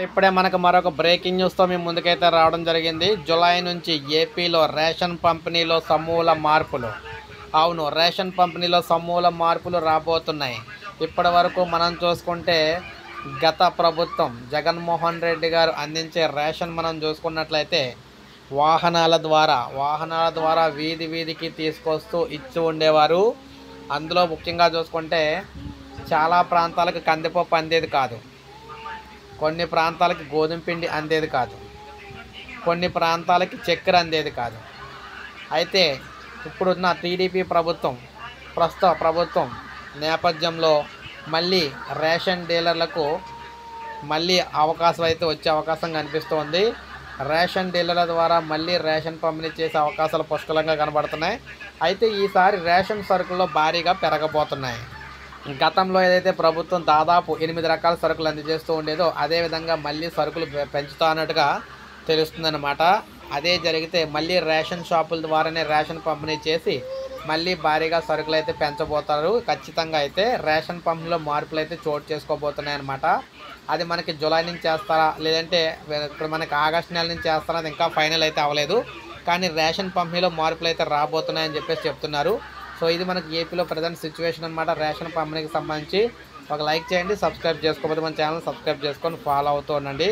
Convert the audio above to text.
ఇప్పుడే మనకు మరొక బ్రేకింగ్ న్యూస్తో మీ ముందుకైతే రావడం జరిగింది. జూలై నుంచి ఏపీలో రేషన్ పంపిణీలో సమూల మార్పులు. అవును, రేషన్ పంపిణీలో సమూల మార్పులు రాబోతున్నాయి. ఇప్పటి వరకు మనం చూసుకుంటే గత ప్రభుత్వం జగన్మోహన్ రెడ్డి గారు అందించే రేషన్ మనం చూసుకున్నట్లయితే వాహనాల ద్వారా వీధి వీధికి తీసుకొస్తూ ఇచ్చి ఉండేవారు. అందులో ముఖ్యంగా చూసుకుంటే చాలా ప్రాంతాలకు కందిపప్పు అందేది కాదు, కొన్ని ప్రాంతాలకి గోధుమ పిండి అందేది కాదు, కొన్ని ప్రాంతాలకి చక్కెర అందేది కాదు. అయితే ఇప్పుడున్న టీడీపీ ప్రభుత్వం, ప్రస్తుత ప్రభుత్వం నేపథ్యంలో మళ్ళీ రేషన్ డీలర్లకు మళ్ళీ అవకాశం అయితే వచ్చే అవకాశం కనిపిస్తోంది. రేషన్ డీలర్ల ద్వారా మళ్ళీ రేషన్ పంపిణీ చేసే అవకాశాలు పుష్కలంగా కనబడుతున్నాయి. అయితే ఈసారి రేషన్ సరుకుల్లో భారీగా పెరగబోతున్నాయి. గతంలో ఏదైతే ప్రభుత్వం దాదాపు 8 రకాల సరుకులు అందజేస్తూ ఉండేదో అదేవిధంగా మళ్ళీ సరుకులు పెంచుతా అన్నట్టుగా తెలుస్తుందన్నమాట. అదే జరిగితే మళ్ళీ రేషన్ షాపుల ద్వారానే రేషన్ పంపిణీ చేసి మళ్ళీ భారీగా సరుకులు అయితే పెంచబోతారు. ఖచ్చితంగా అయితే రేషన్ పంపిణీలో మార్పులు అయితే చోటు చేసుకోబోతున్నాయి అన్నమాట. అది మనకి జూలై నుంచి చేస్తారా లేదంటే ఇప్పుడు మనకి ఆగస్టు నెల నుంచి చేస్తారా అది ఇంకా ఫైనల్ అయితే అవ్వలేదు. కానీ రేషన్ పంపిణీలో మార్పులు అయితే రాబోతున్నాయని చెప్పేసి చెప్తున్నారు. సో ఇది మనకి ఏపీలో ప్రజెంట్ సిచ్యువేషన్ అనమాట. రేషన్ పంపిణీకి సంబంధించి ఒక లైక్ చేయండి, సబ్స్క్రైబ్ చేసుకోకపోతే మన ఛానల్ సబ్స్క్రైబ్ చేసుకొని ఫాలో అవుతూ ఉండండి.